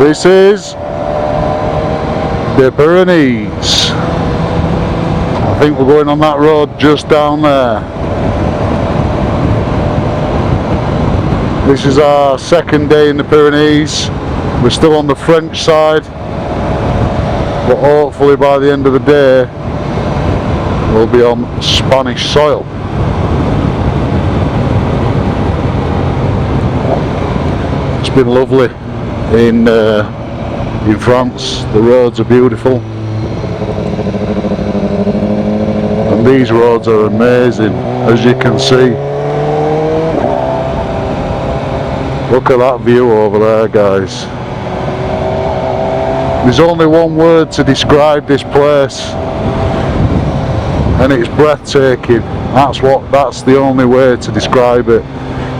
This is the Pyrenees. I think we're going on that road just down there. This is our second day in the Pyrenees. We're still on the French side, but hopefully by the end of the day we'll be on Spanish soil. It's been lovely in France. The roads are beautiful, and these roads are amazing, as you can see. Look at that view over there, guys. There's only one word to describe this place, and it's breathtaking. That's the only way to describe it.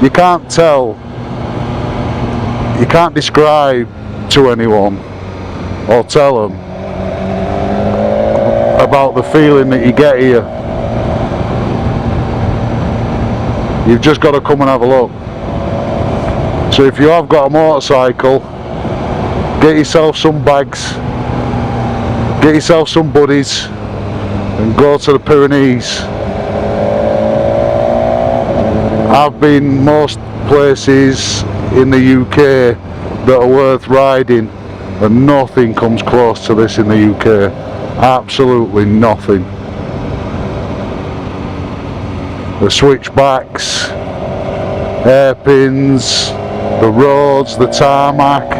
You can't describe to anyone or tell them about the feeling that you get here. You've just got to come and have a look. So if you have got a motorcycle, get yourself some bags, get yourself some buddies, and go to the Pyrenees. I've been most places in the UK that are worth riding, and nothing comes close to this in the UK. Absolutely nothing. The switchbacks, hairpins, the roads, the tarmac,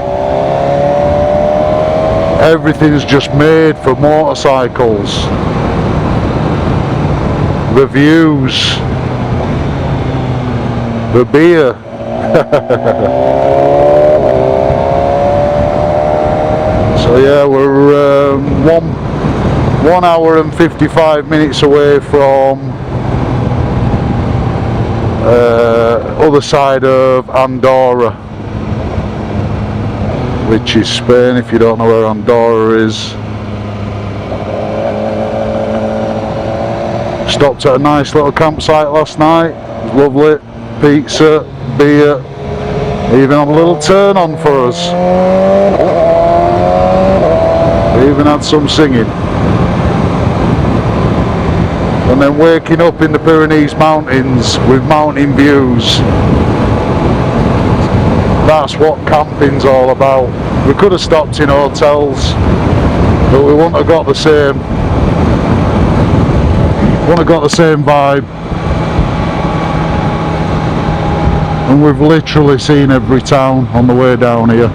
everything's just made for motorcycles. The views, the beer. So yeah, we're 1 hour and 55 minutes away from other side of Andorra, which is Spain, if you don't know where Andorra is. Stopped at a nice little campsite last night. It was lovely. Pizza, beer, even had a little turn on for us. We even had some singing. And then waking up in the Pyrenees mountains with mountain views. That's what camping's all about. We could have stopped in hotels, but we wouldn't have got the same. Wouldn't have got the same vibe. And we've literally seen every town on the way down here.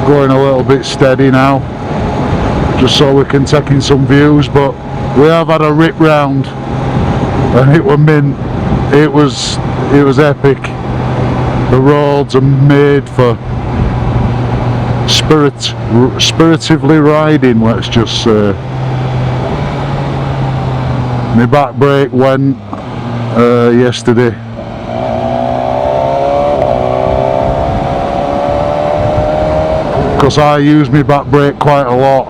Going a little bit steady now, just so we can take in some views, but we have had a rip round and it was mint. It was epic. The roads are made for spiritively riding, let's just say. My back brake went yesterday. Because I use my back brake quite a lot,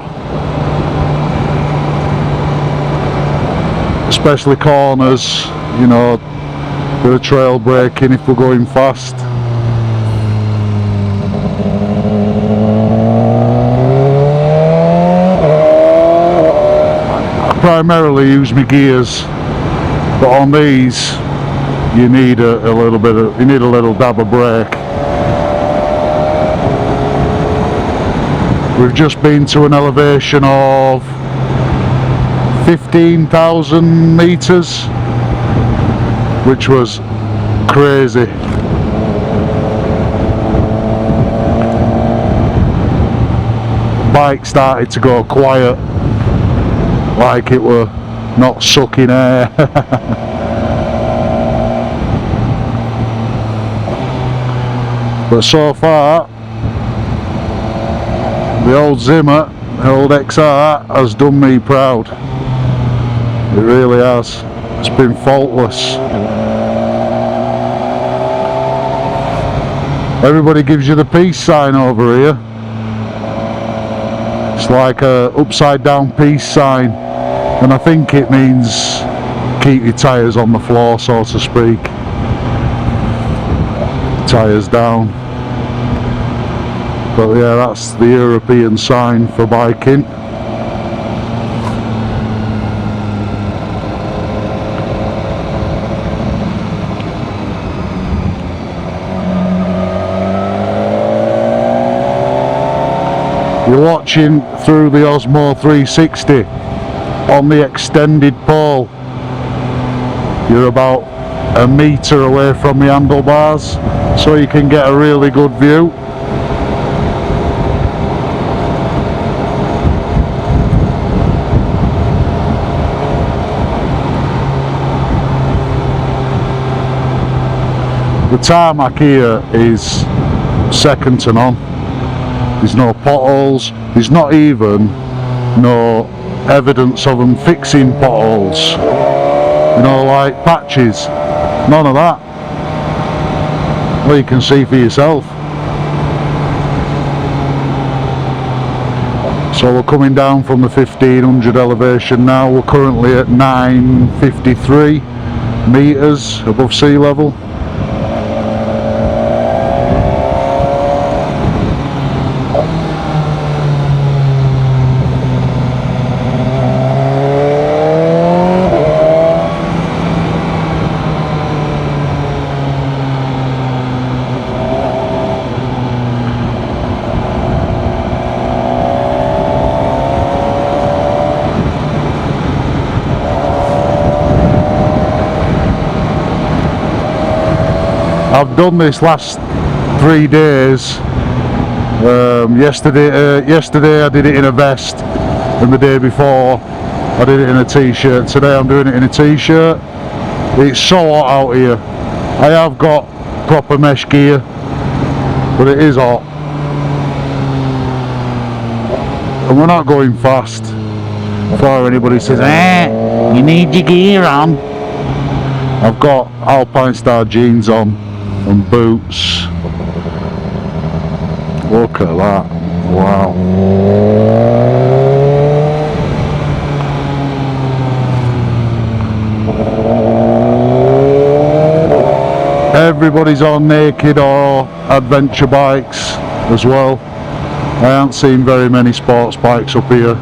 especially corners, you know, bit of trail braking if we're going fast. I primarily use my gears, but on these you need a little dab of brake. We've just been to an elevation of 15,000 meters, which was crazy. Bike started to go quiet, like it were not sucking air. But so far, the old Zimmer, the old XR, has done me proud. It really has. It's been faultless. Everybody gives you the peace sign over here. It's like a upside down peace sign, and I think it means keep your tyres on the floor, so to speak. Tyres down. But yeah, that's the European sign for biking. You're watching through the Osmo 360 on the extended pole. You're about a metre away from the handlebars, so you can get a really good view. The tarmac here is second to none. There's no potholes, there's not even no evidence of them fixing potholes, you know, like patches, none of that. Well, you can see for yourself. So we're coming down from the 1500 elevation now. We're currently at 953 metres above sea level. I've done this last 3 days. Yesterday I did it in a vest, and the day before I did it in a t-shirt. Today I'm doing it in a t-shirt. It's so hot out here. I have got proper mesh gear, but it is hot. And we're not going fast. Before anybody says, you need your gear on. I've got Alpine Star jeans on and boots. Look at that. Wow. Everybody's on naked or adventure bikes as well. I haven't seen very many sports bikes up here.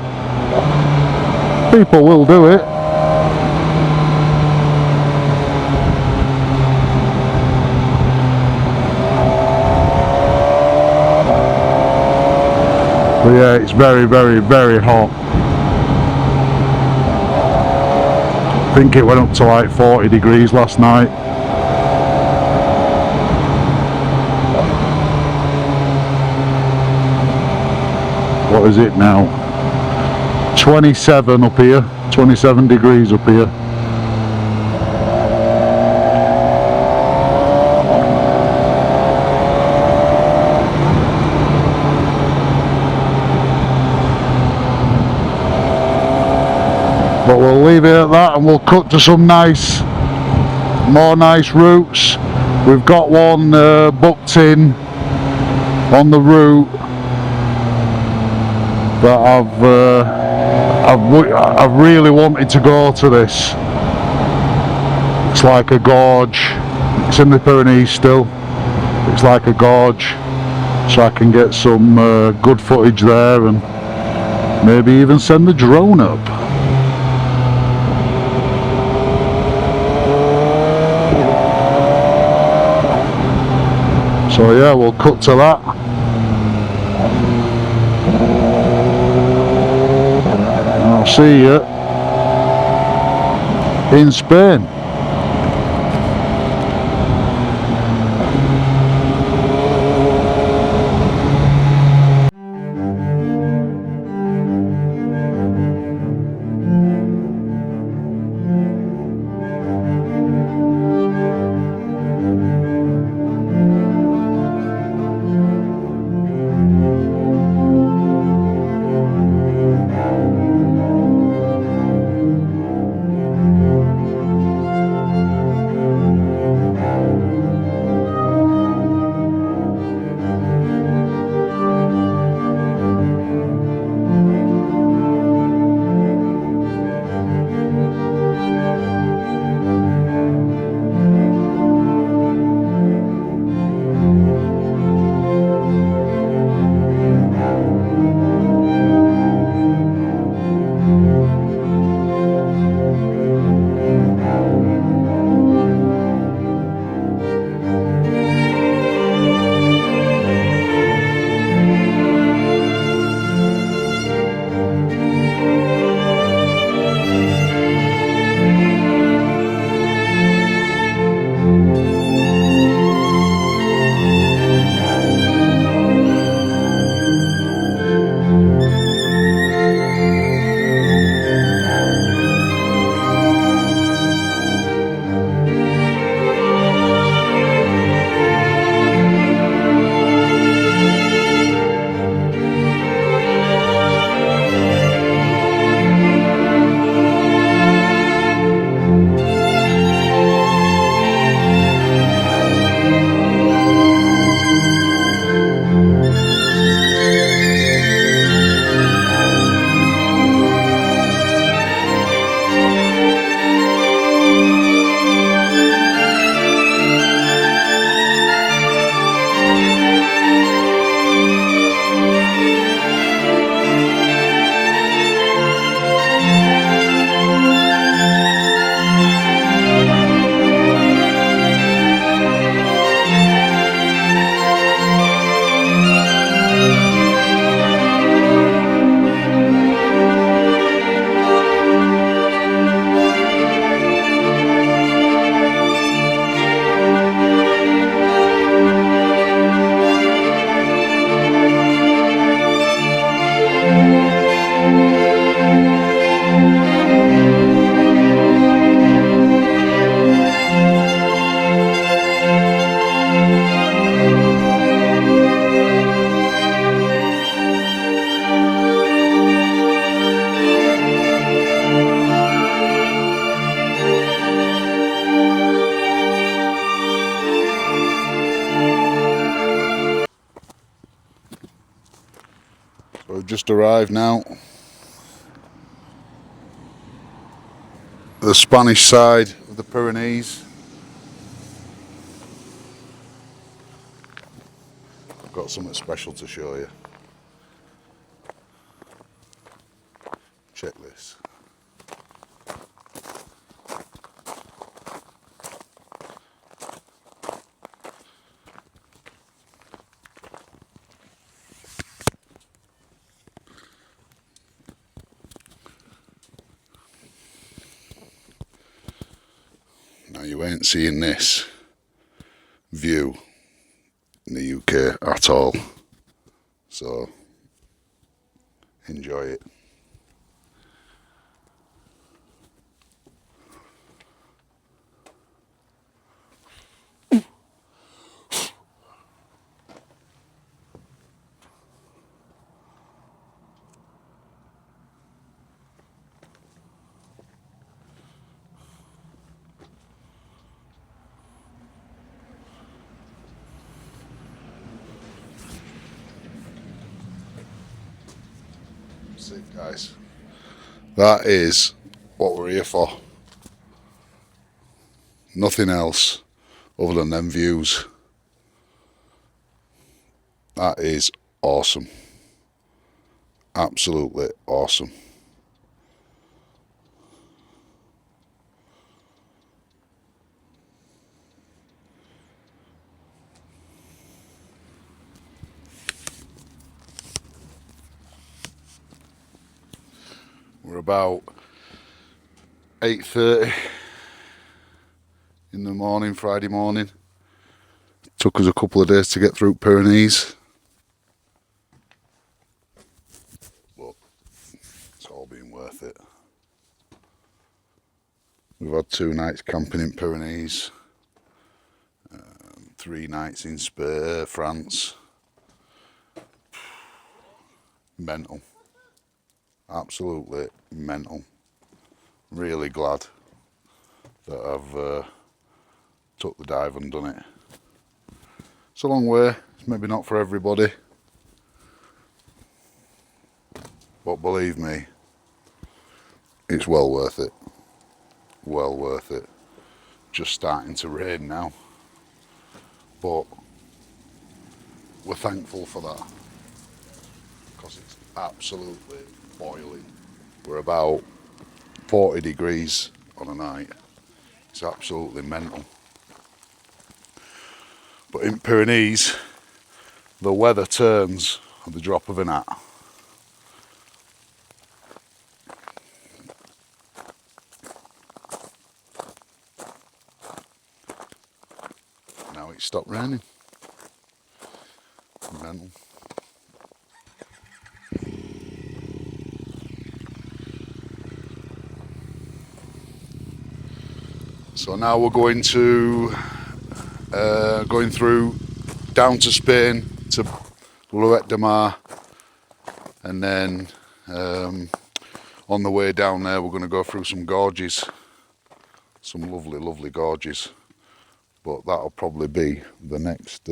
People will do it. But yeah, it's very, very, very hot. I think it went up to like 40 degrees last night. What is it now? 27 up here, 27 degrees up here. But we'll leave it at that and we'll cut to some more nice routes. We've got one booked in on the route that I've really wanted to go to this. It's like a gorge. It's in the Pyrenees still. It's like a gorge, so I can get some good footage there and maybe even send the drone up. So yeah, we'll cut to that. I'll see you in Spain. We've just arrived now. The Spanish side of the Pyrenees. I've got something special to show you. Check this. Now you ain't seeing this view in the UK at all, so enjoy it. Sick, guys. That is what we're here for. Nothing else other than them views. That is awesome. Absolutely awesome. We're about 8:30 in the morning, Friday morning. Took us a couple of days to get through Pyrenees, but it's all been worth it. We've had 2 nights camping in Pyrenees, 3 nights in Spain, France. Mental. Absolutely mental. Really glad that I've took the dive and done it. It's a long way, it's maybe not for everybody, but believe me, it's well worth it. Well worth it. Just starting to rain now, but we're thankful for that because it's absolutely boiling. We're about 40 degrees on a night. It's absolutely mental. But in Pyrenees, the weather turns at the drop of an hat. Now it's stopped raining. Mental. So now we're going through down to Spain to Lloret de Mar, and then on the way down there we're going to go through some gorges, some lovely gorges. But that'll probably be the next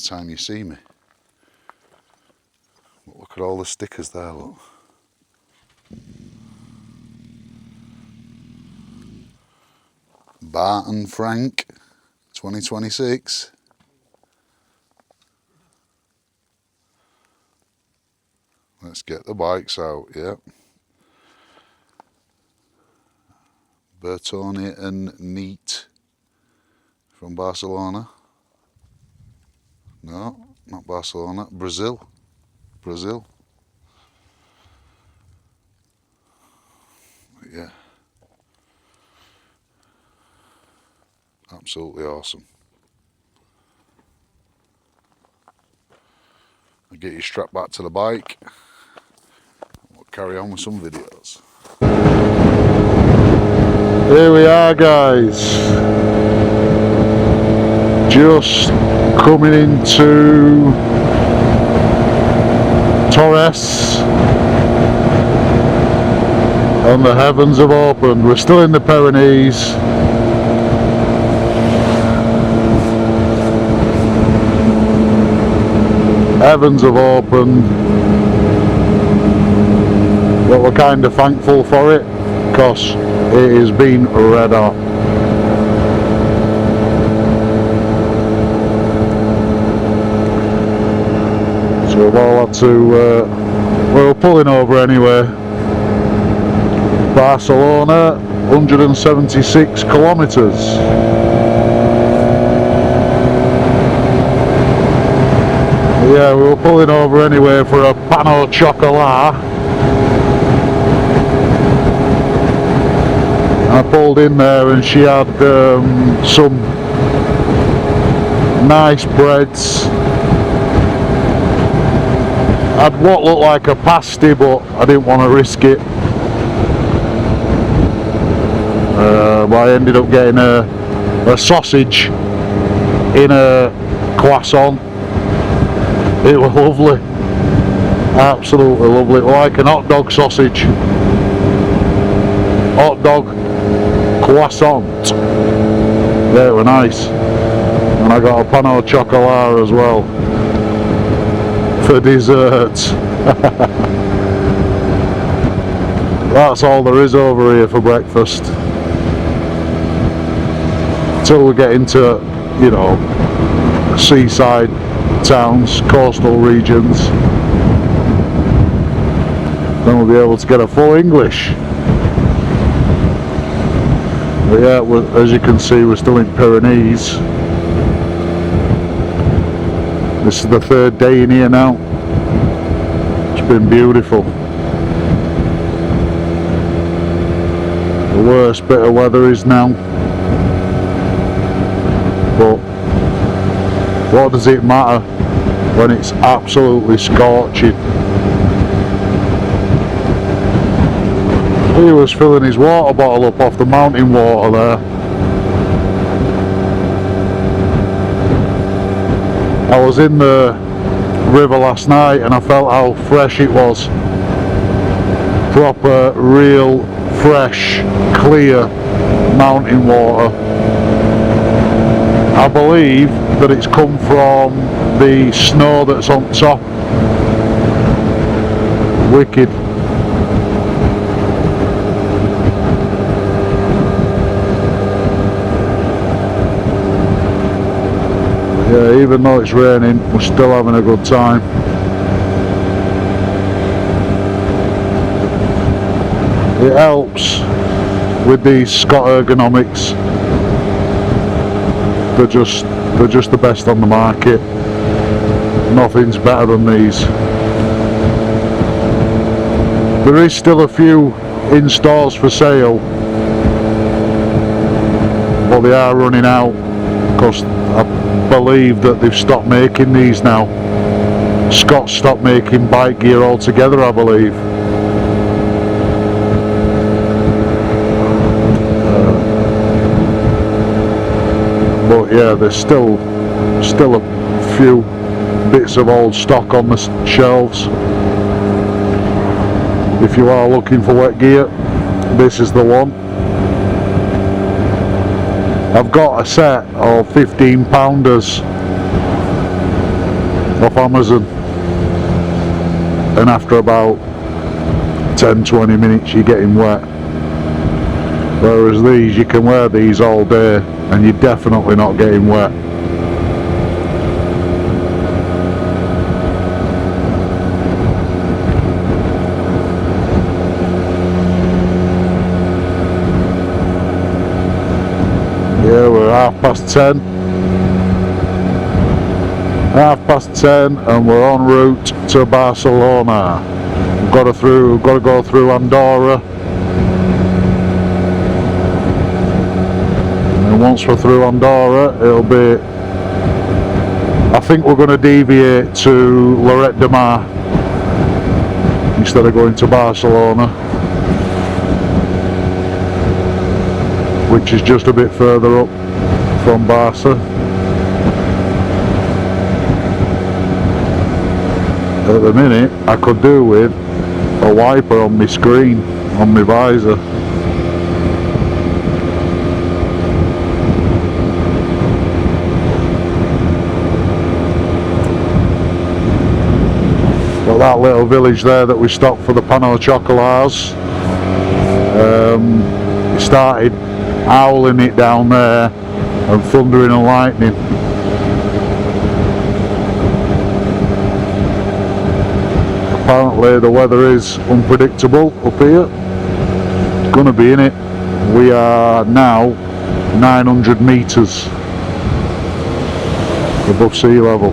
time you see me. Look at all the stickers there, look. Barton Frank 2026. Let's get the bikes out, yeah. Bertoni and Neat from Barcelona. No, not Barcelona, Brazil. Yeah. Absolutely awesome. I'll get you strapped back to the bike. We'll carry on with some videos. Here we are, guys. Just coming into Torres, and the heavens have opened. We're still in the Pyrenees. heavens have opened, but we're kind of thankful for it because it has been red hot. So we've all had to, we're pulling over anyway. Barcelona, 176 kilometres. Yeah, we were pulling over anyway for a pan au chocolat. I pulled in there and she had some nice breads. Had what looked like a pasty, but I didn't want to risk it. But I ended up getting a sausage in a croissant. It was lovely, absolutely lovely, like an hot dog sausage. Hot dog croissant. Yeah, it was nice. And I got a pan au chocolat as well for dessert. That's all there is over here for breakfast. Till we get into, you know, seaside towns, coastal regions, then we'll be able to get a full English. But yeah, as you can see, we're still in Pyrenees. This is the third day in here now. It's been beautiful. The worst bit of weather is now, but what does it matter when it's absolutely scorching? He was filling his water bottle up off the mountain water there. I was in the river last night and I felt how fresh it was. Proper, real, fresh, clear mountain water. I believe that it's come from the snow that's on top. Wicked. Yeah, even though it's raining, we're still having a good time. It helps with these Scott ergonomics. They're just the best on the market. Nothing's better than these. There is still a few in stores for sale, but they are running out because I believe that they've stopped making these now. Scott stopped making bike gear altogether, I believe. But yeah, there's still a few bits of old stock on the shelves. If you are looking for wet gear, this is the one. I've got a set of 15 pounders off Amazon, and after about 10-20 minutes you're getting wet. Whereas these, you can wear these all day and you're definitely not getting wet. Yeah, we're 10:30. 10:30 and we're en route to Barcelona. We've got to go through Andorra. And once we're through Andorra, it'll be, I think we're going to deviate to Lloret de Mar instead of going to Barcelona, which is just a bit further up from Barca. At the minute, I could do with a wiper on my screen, on my visor. that little village there that we stopped for the Pano Chocolars. It started howling it down there and thundering and lightning. Apparently the weather is unpredictable up here. It's gonna be in it. We are now 900 metres above sea level,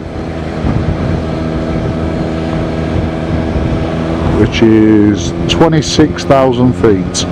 which is 26,000 feet.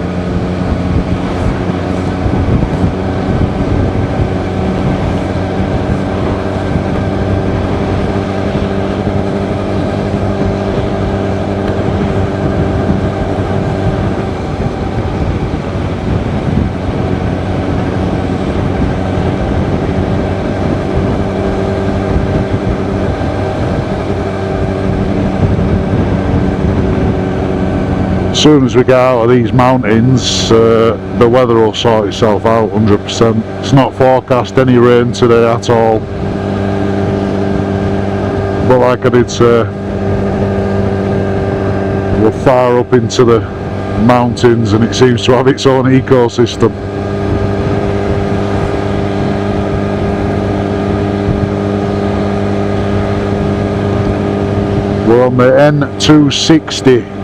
As soon as we get out of these mountains, the weather will sort itself out 100%. It's not forecast any rain today at all. But like I did say, we're far up into the mountains and it seems to have its own ecosystem. We're on the N260.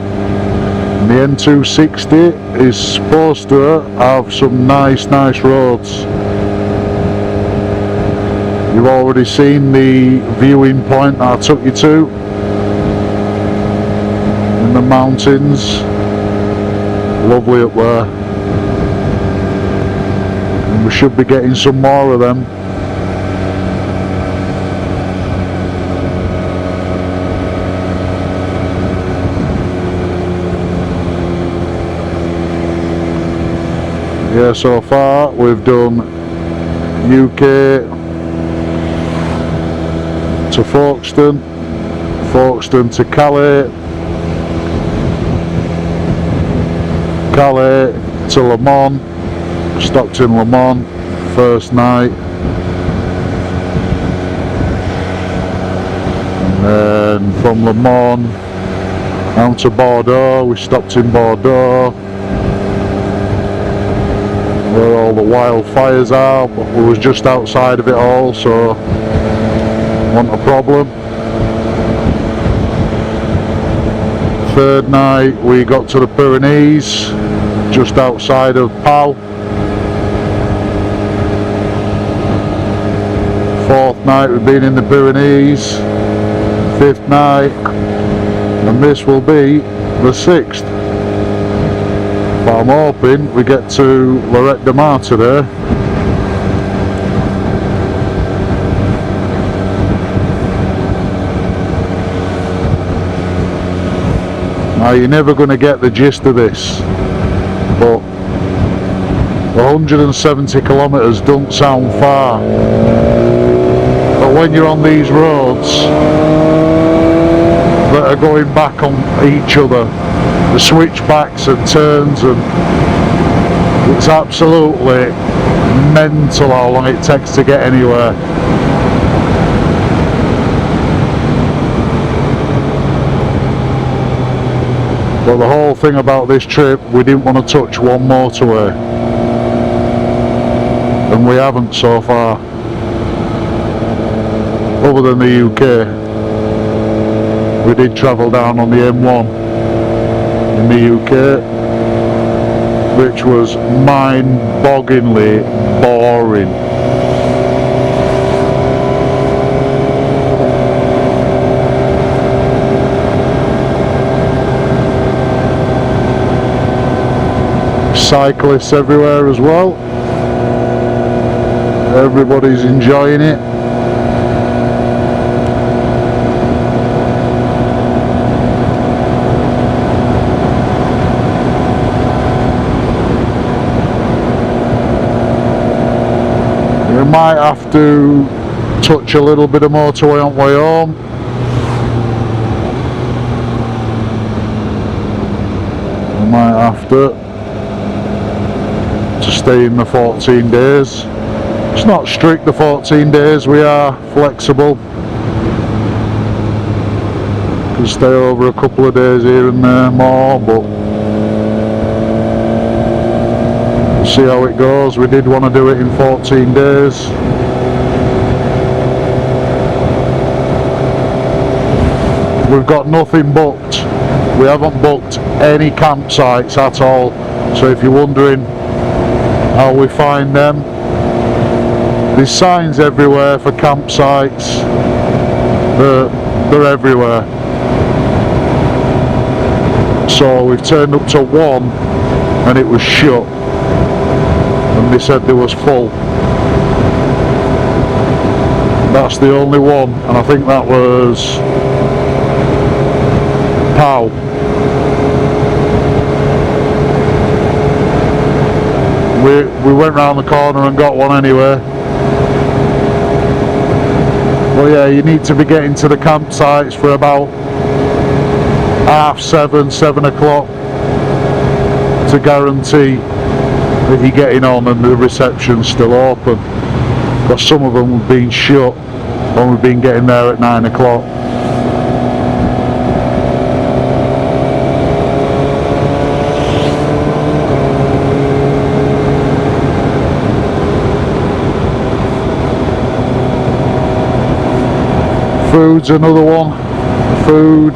The N260 is supposed to have some nice roads. You've already seen the viewing point that I took you to in the mountains. Lovely up there. And we should be getting some more of them. Yeah, so far we've done UK to Folkestone, Folkestone to Calais, Calais to Le Mans, stopped in Le Mans first night, and then from Le Mans down to Bordeaux. We stopped in Bordeaux where all the wildfires are, but we was just outside of it all, so wasn't a problem. Third night we got to the Pyrenees, just outside of Pau. Fourth night we've been in the Pyrenees. Fifth night, and this will be the sixth. But I'm hoping we get to Lloret de Mar today. Now you're never going to get the gist of this, but 170 kilometres don't sound far. But when you're on these roads that are going back on each other, the switchbacks and turns, and it's absolutely mental how long it takes to get anywhere. But the whole thing about this trip, we didn't want to touch one motorway, and we haven't so far, other than the UK. We did travel down on the M1 in the UK, which was mind-bogglingly boring. Cyclists everywhere as well. Everybody's enjoying it. We might have to touch a little bit of motorway on the way home. We might have to stay in the 14 days. It's not strict, the 14 days, we are flexible. Could stay over a couple of days here and there more, but we'll see how it goes. We did want to do it in 14 days. We've got nothing booked. We haven't booked any campsites at all. So if you're wondering how we find them, there's signs everywhere for campsites. They're everywhere. So we've turned up to one and it was shut. And they said there was full. That's the only one, and I think that was Pow. We went round the corner and got one anyway. Well, yeah, you need to be getting to the campsites for about 7:30, 7 o'clock to guarantee that you're getting on and the reception's still open. Because some of them have been shut when we've been getting there at 9 o'clock. Food's another one. Food,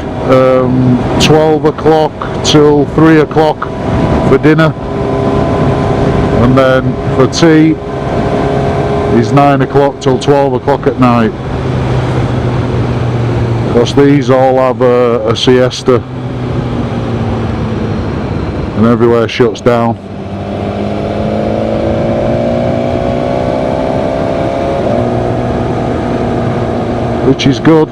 12 o'clock till 3 o'clock for dinner, and then for tea is 9 o'clock till 12 o'clock at night. Because these all have a siesta and everywhere shuts down. Which is good.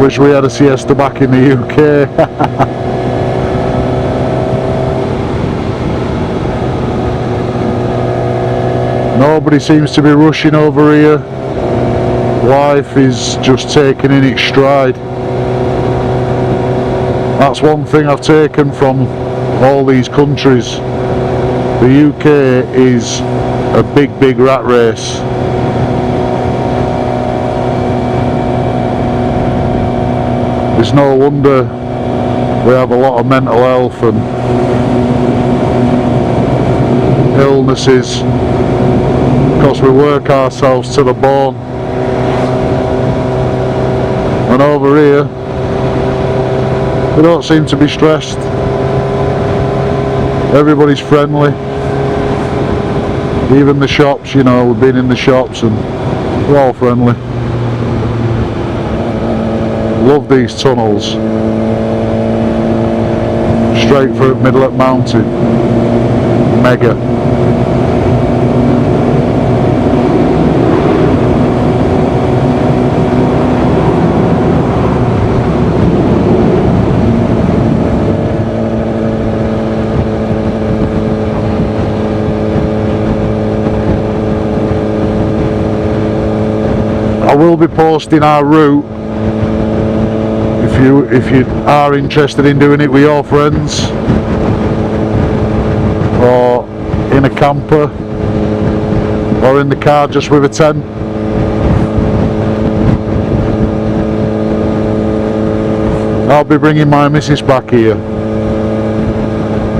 Wish we had a siesta back in the UK. Nobody seems to be rushing over here. Life is just taking in its stride. That's one thing I've taken from all these countries. The UK is a big rat race. It's no wonder we have a lot of mental health and illnesses, because we work ourselves to the bone. And over here, we don't seem to be stressed. Everybody's friendly. Even the shops, you know, we've been in the shops and we're all friendly. Love these tunnels. Straight through middle of mountain. Mega. I will be posting our route if you are interested in doing it with your friends, or in a camper, or in the car just with a tent. I'll be bringing my missus back here.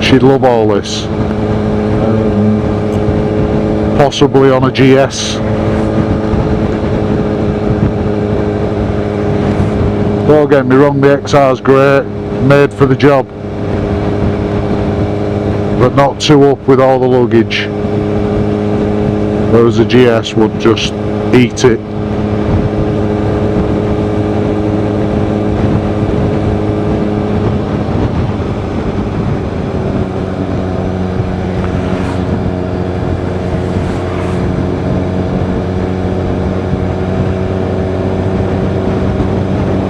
She'd love all this. Possibly on a GS. Don't get me wrong, the XR's great, made for the job, but not too up with all the luggage, whereas the GS would just eat it.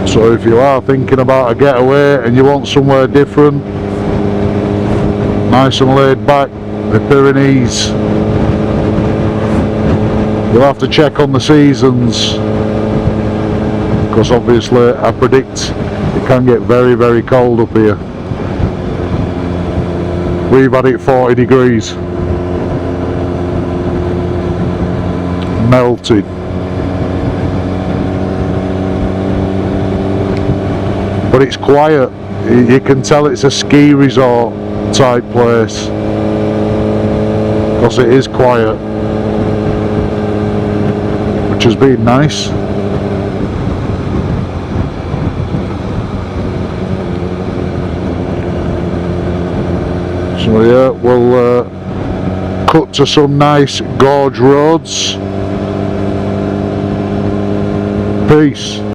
So if you are thinking about a getaway and you want somewhere different, nice and laid back, the Pyrenees, you'll have to check on the seasons, because obviously I predict it can get very cold up here. We've had it 40 degrees. Melted. but it's quiet. You can tell it's a ski resort type place because it is quiet, which has been nice. So yeah, we'll cut to some nice gorge roads. Peace.